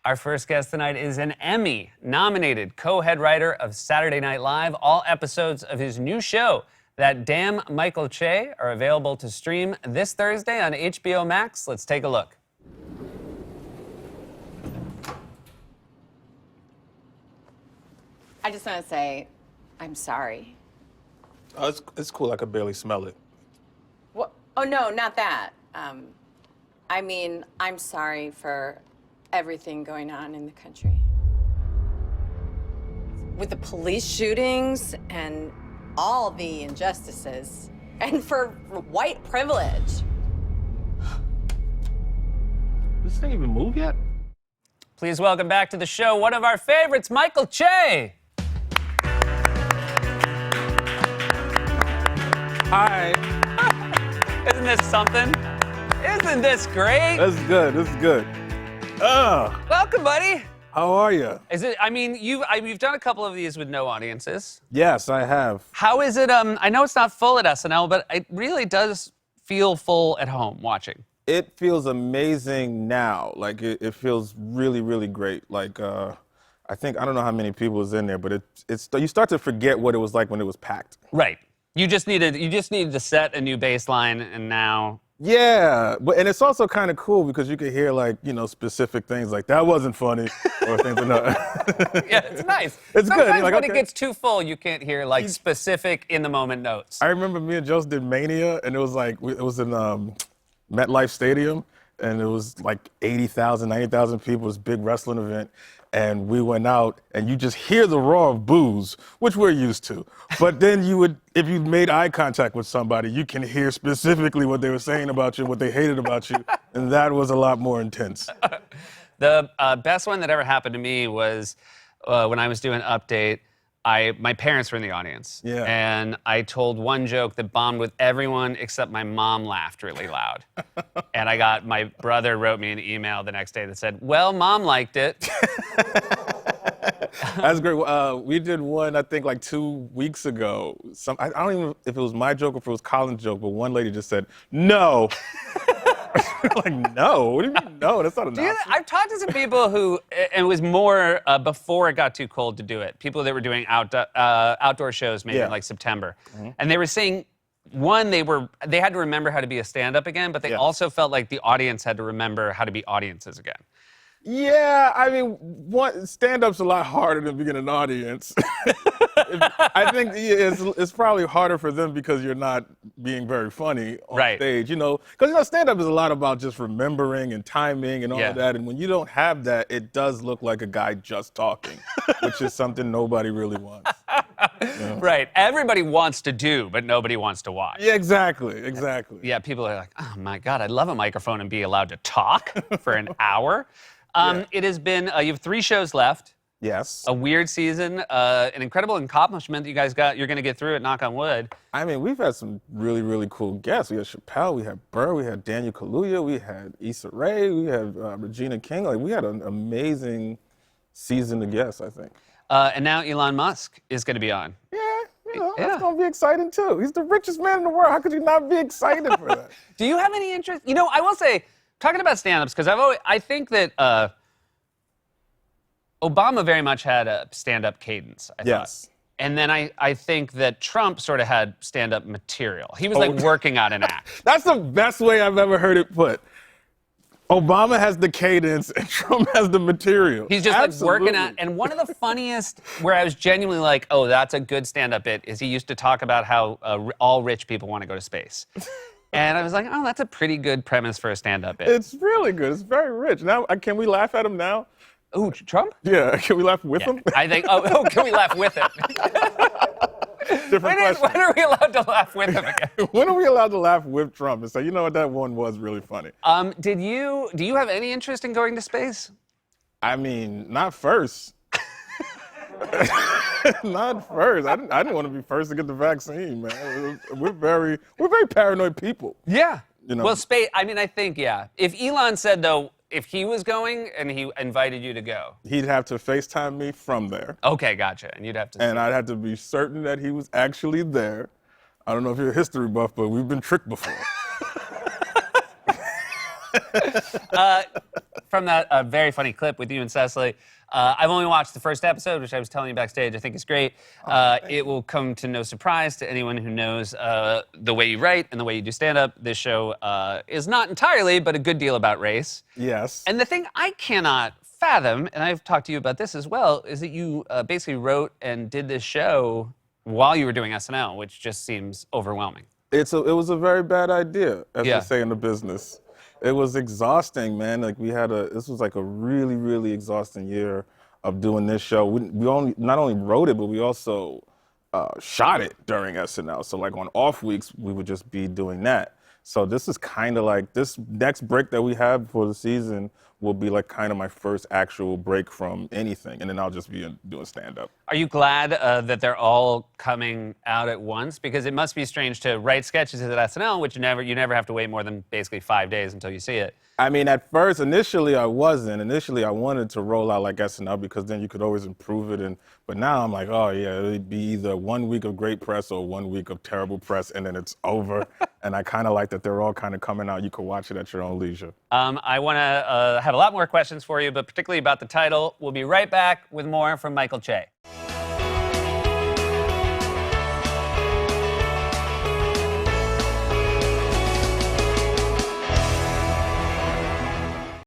Our first guest tonight is an Emmy-nominated co-head writer of Saturday Night Live. All episodes of his new show, That Damn Michael Che, are available to stream this Thursday on HBO Max. Let's take a look. I just want to say, I'm sorry. Oh, it's cool. I could barely smell it. What? Oh, no, not that. I mean, I'm sorry for everything going on in the country. With the police shootings and all the injustices, and for white privilege. This thing even move yet? Please welcome back to the show one of our favorites, Michael Che. Hi. Isn't this something? Isn't this great? This is good. This is good. Welcome, buddy. How are you? Is it? I mean, you've done a couple of these with no audiences. Yes, I have. How is it? I know it's not full at SNL, but it really does feel full at home watching. It feels amazing now. Like, it feels really, really great. Like, I don't know how many people was in there, but you start to forget what it was like when it was packed. Right. You just needed to set a new baseline, and now. Yeah, and it's also kind of cool because you could hear, like, specific things like, that wasn't funny, or things like that. Yeah, it's nice. It's Sometimes good. You're like, when okay. it gets too full, you can't hear, like, specific in-the-moment notes. I remember me and Joseph did Mania, and it was like, it was in MetLife Stadium, and it was like 80,000, 90,000 people. It was a big wrestling event. And we went out, and you just hear the roar of boos, which we're used to. But then if you made eye contact with somebody, you can hear specifically what they were saying about you, what they hated about you, and that was a lot more intense. The best one that ever happened to me was when I was doing Update. My parents were in the audience. Yeah. And I told one joke that bombed with everyone except my mom laughed really loud. And my brother wrote me an email the next day that said, well, Mom liked it. That's great. We did one, I think, like 2 weeks ago. I don't even know if it was my joke or if it was Colin's joke, but one lady just said, no. Like, no? What do you mean, no? That's not an option. I've talked to some people who, and it was more before it got too cold to do it, people that were doing outdoor shows maybe in like September. Mm-hmm. And they were saying, one, they had to remember how to be a stand-up again, but they also felt like the audience had to remember how to be audiences again. Yeah, I mean, stand-up's a lot harder than being an audience. I think it's probably harder for them because you're not being very funny on stage, Because, stand-up is a lot about just remembering and timing and all of that. And when you don't have that, it does look like a guy just talking, which is something nobody really wants. Right. Everybody wants to do, but nobody wants to watch. Yeah, exactly. Yeah, people are like, oh, my God, I'd love a microphone and be allowed to talk for an hour. It has been, you have 3 shows left. Yes. A weird season, an incredible accomplishment that you guys got. You're going to get through it, knock on wood. I mean, we've had some really, really cool guests. We had Chappelle, we had Burr, we had Daniel Kaluuya, we had Issa Rae, we had Regina King. Like, we had an amazing season of guests, I think. And now Elon Musk is going to be on. Yeah, that's going to be exciting, too. He's the richest man in the world. How could you not be excited for that? Do you have any interest? I will say, talking about stand-ups, because I think that Obama very much had a stand-up cadence, I thought. And then I think that Trump sort of had stand-up material. He was like working out an act. That's the best way I've ever heard it put. Obama has the cadence and Trump has the material. He's just like working out. And one of the funniest, where I was genuinely like, oh, that's a good stand-up bit, is he used to talk about how all rich people want to go to space. And I was like, oh, that's a pretty good premise for a stand-up bit. It's really good. It's very rich. Now, can we laugh at him now? Ooh, Trump? Yeah, can we laugh with him? I think, can we laugh with him? Different question. When are we allowed to laugh with him again? When are we allowed to laugh with Trump and say, you know what, that one was really funny? Do you have any interest in going to space? I mean, not first. Not first. I didn't want to be first to get the vaccine, man. We're very paranoid people. Yeah. Well, space, I think, If Elon said, though, if he was going and he invited you to go. He'd have to FaceTime me from there. Okay, gotcha. And you'd have to. And I'd have to be certain that he was actually there. I don't know if you're a history buff, but we've been tricked before. From that very funny clip with you and Cecily, I've only watched the first episode, which I was telling you backstage. I think is great. It will come to no surprise to anyone who knows the way you write and the way you do stand-up. This show is not entirely, but a good deal about race. Yes. And the thing I cannot fathom, and I've talked to you about this as well, is that you basically wrote and did this show while you were doing SNL, which just seems overwhelming. It was a very bad idea, as Yeah. they say in the business. It was exhausting, man. Like this was like a really, really exhausting year of doing this show. We only not only wrote it, but we also shot it during SNL. So like on off weeks, we would just be doing that. So this is kind of like this next break that we have for the season will be like kind of my first actual break from anything, and then I'll just be doing stand-up. Are you glad that they're all coming out at once? Because it must be strange to write sketches at SNL, which you never have to wait more than basically 5 days until you see it. I mean, at first, initially, I wasn't. Initially, I wanted to roll out like SNL because then you could always improve it. But now I'm like, oh yeah, it'd be either 1 week of great press or 1 week of terrible press, and then it's over. And I kind of like that they're all kind of coming out. You can watch it at your own leisure. I want to have a lot more questions for you, but particularly about the title. We'll be right back with more from Michael Che.